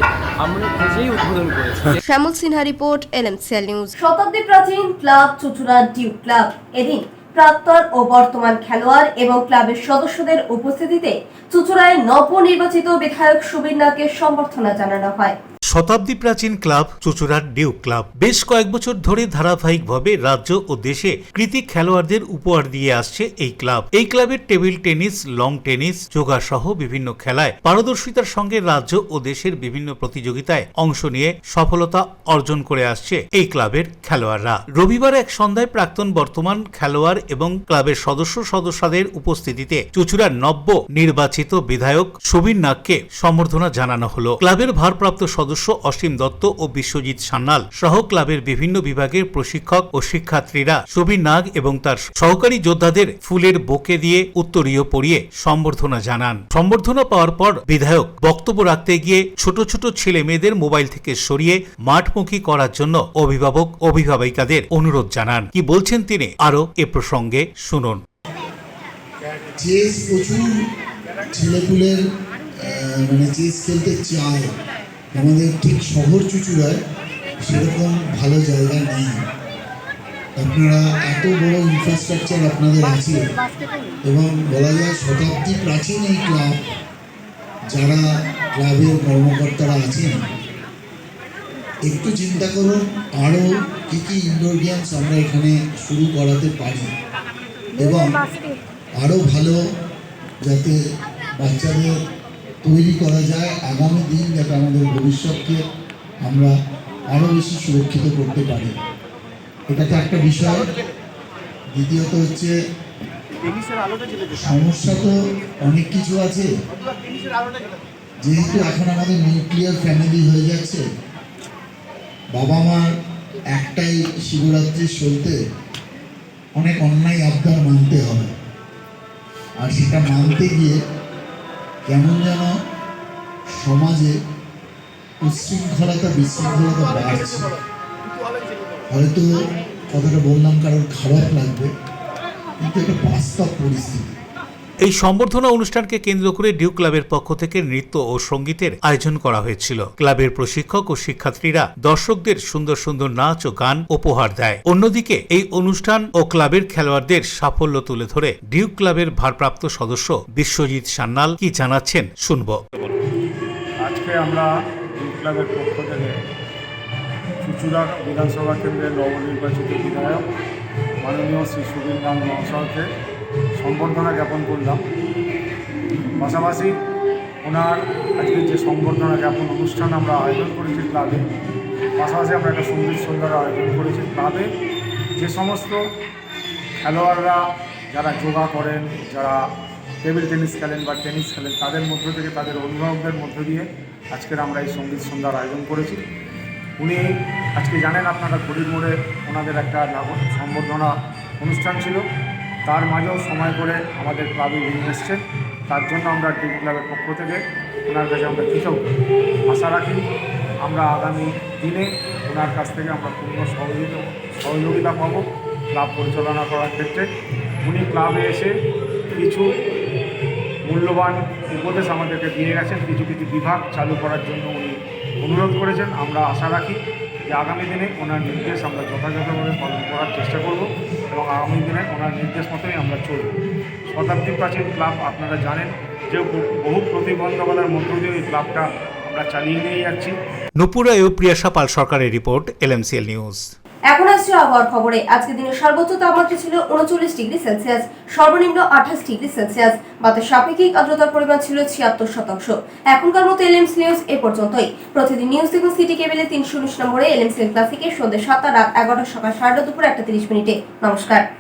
আমরা নিজেই উদ্বোধন করেছি। শ্যামল সিনহা রিপোর্ট, LMCL নিউজ। শতাব্দী প্রাচীন ক্লাব চুঁচুড়া ডিউক ক্লাব এদিন প্রাক্তন ও বর্তমান খেলোয়াড় এবং ক্লাবের সদস্যদের উপস্থিতিতে চুঁচুড়ায় নবনির্বাচিত বিধায়ক সুবীর নাগকে সম্বর্ধনা জানানো হয়। শতাব্দী প্রাচীন ক্লাব চুঁচুড়ার ডিউক ক্লাব বেশ কয়েক বছর ধরে ধারাবাহিকভাবে রাজ্য ও দেশে কৃতি খেলোয়াড়দের উপহার দিয়ে আসছে এই ক্লাব। এই ক্লাবের table tennis, long tennis, yoga সহ বিভিন্ন খেলায় পারদর্শিতার সঙ্গে রাজ্য ও দেশের বিভিন্ন প্রতিযোগিতায় অংশ নিয়ে সফলতা অর্জন করে আসছে এই ক্লাবের খেলোয়াড়রা। রবিবার এক সন্ধ্যায় প্রাক্তন বর্তমান খেলোয়াড় এবং ক্লাবের সদস্যদের উপস্থিতিতে চুঁচুড়ার নব্য নির্বাচিত বিধায়ক সুবীর নাগকে সম্বর্ধনা জানানো হলো। ক্লাবের ভারপ্রাপ্ত সদস্য অসীম দত্ত ও বিশ্বজিৎ সান্যাল সহ ক্লাবের বিভিন্ন বিভাগের প্রশিক্ষক ও শিক্ষার্থীরা সুবীর নাগ এবং তার সহকারী যোদ্ধাদের ফুলের বোকে দিয়ে উত্তরীয় পরিয়ে সম্বর্ধনা জানান। সম্বর্ধনা পাওয়ার পর বিধায়ক বক্তব্য রাখতে গিয়ে ছোট ছোট ছেলে মেয়েদের মোবাইল থেকে সরিয়ে মাঠমুখী করার জন্য অভিভাবক অভিভাবিকাদের অনুরোধ জানান। কি বলছেন তিনি আরো এ প্রসঙ্গে শুনুন। চেস প্রচুর ছেলেপুলের মানে চেস খেলতে চায়, আমাদের ঠিক শহর চুঁচুড়ায় সেরকম ভালো জায়গা নেই। আপনারা এত বড় ইনফ্রাস্ট্রাকচার আপনাদের আছে এবং বলা যায় শতাব্দী প্রাচীন এই ক্লাব, যারা ক্লাবের কর্মকর্তারা আছেন একটু চিন্তা করুন আরও কী কী ইনডোর গেমস আমরা এখানে শুরু করাতে পারি এবং আরও ভালো যাতে বাচ্চাদের তৈরি করা যায়, আগামী দিন যাতে আমাদের ভবিষ্যৎকে আমরা আরও বেশি সুরক্ষিত করতে পারি। এটা তো একটা বিষয়। দ্বিতীয়ত হচ্ছে সমস্যা তো অনেক কিছু আছে, যেহেতু এখন আমাদের নিউক্লিয়ার ফ্যামিলি হয়ে যাচ্ছে, বাবা মার একটাই শিবরাত্রি চলতে অনেক অন্যায় আবদার মানতে হবে, আর সেটা মানতে গিয়ে কেমন যেন সমাজে উচ্ছৃঙ্খলতা বিশৃঙ্খলতা বাড়ছে। হয়তো কথাটা বললাম কারোর খারাপ লাগবে, কিন্তু এটা বাস্তব পরিস্থিতি। এই সম্বর্ধনা অনুষ্ঠানকে কেন্দ্র করে ডিউক ক্লাবের পক্ষ থেকে নৃত্য ও সঙ্গীতের আয়োজন করা হয়েছিল। ক্লাবের প্রশিক্ষক ও শিক্ষার্থীরা দর্শকদের সুন্দর সুন্দর নাচ ও গান উপহার দেয়। অন্যদিকে এই অনুষ্ঠান ও ক্লাবের খেলোয়াড়দের সাফল্য তুলে ধরে ডিউক ক্লাবের ভারপ্রাপ্ত সদস্য বিশ্বজিৎ সান্যাল কি জানাচ্ছেন শুনব। আজকে আমরা ডিউক ক্লাবের পক্ষ থেকে চুঁচুড়া বিধানসভা কেন্দ্রের নবনির্বাচিত বিধায়ক মাননীয় শ্রী সুবীর নাগ মহাশয়কে সম্বর্ধনা জ্ঞাপন করলাম। পাশাপাশি ওনার আজকে যে সম্বর্ধনা জ্ঞাপন অনুষ্ঠান আমরা আয়োজন করেছি ক্লাবে, পাশাপাশি আমরা একটা সঙ্গীত সন্ধ্যার আয়োজন করেছি ক্লাবে। যে সমস্ত খেলোয়াড়রা যারা যোগা করেন, যারা টেবিল টেনিস খেলেন বা টেনিস খেলেন, তাদের মধ্য থেকে তাদের অভিভাবকদের মধ্য দিয়ে আজকের আমরা এই সঙ্গীত সন্ধ্যার আয়োজন করেছি। উনি আজকে জানেন আপনারা ঘড়ির মোড়ে ওনাদের একটা সম্বর্ধনা অনুষ্ঠান ছিল, তার মাঝেও সময় করে আমাদের ক্লাবে নিয়ে এসছেন। তার জন্য আমরা ডিউক ক্লাবের পক্ষ থেকে ওনার কাছে আমরা কৃতজ্ঞ। আশা রাখি আমরা আগামী দিনে ওনার কাছ থেকে আমরা পূর্ণ সহযোগিতা পাবো ক্লাব পরিচালনা করার ক্ষেত্রে। উনি ক্লাবে এসে কিছু মূল্যবান উপদেশ আমাদেরকে দিয়ে গেছেন, কিছু কিছু বিভাগ চালু করার জন্য উনি অনুরোধ করেছেন। আমরা আশা রাখি যে আগামী দিনে ওনার নির্দেশ আমরা যথাযথভাবে পালন করার চেষ্টা করব এবং আগামী দিনে ওনার নির্দেশ মতোই আমরা চলব। শতাব্দী প্রাচীন ক্লাব আপনারা জানেন যে বহু প্রতিবন্ধকতার মধ্য দিয়ে এই ক্লাবটা আমরা চালিয়ে নিয়ে যাচ্ছি। নুপুরা ও প্রিয়াশা পাল সরকারের রিপোর্ট, LMCL নিউজ। এখন আসছে আবহাওয়ার খবরে। আজকে দিনের সর্বোচ্চ তাপমাত্রা ছিল 39 ডিগ্রি সেলসিয়াস, সর্বনিম্ন 28 ডিগ্রি সেলসিয়াস। বাতাসের আপেক্ষিক আর্দ্রতার পরিমাণ ছিল 76%। এখনকার মতো LMC নিউজ এ পর্যন্তই। প্রতিদিন নিউজ দেখুন সিটি কেবলে 319 নম্বরে, LMCL ক্লাসিকে সন্ধ্যে 7টা, রাত 11টা, সকাল 9:30, দুপুর 1:30 মিনিটে। নমস্কার।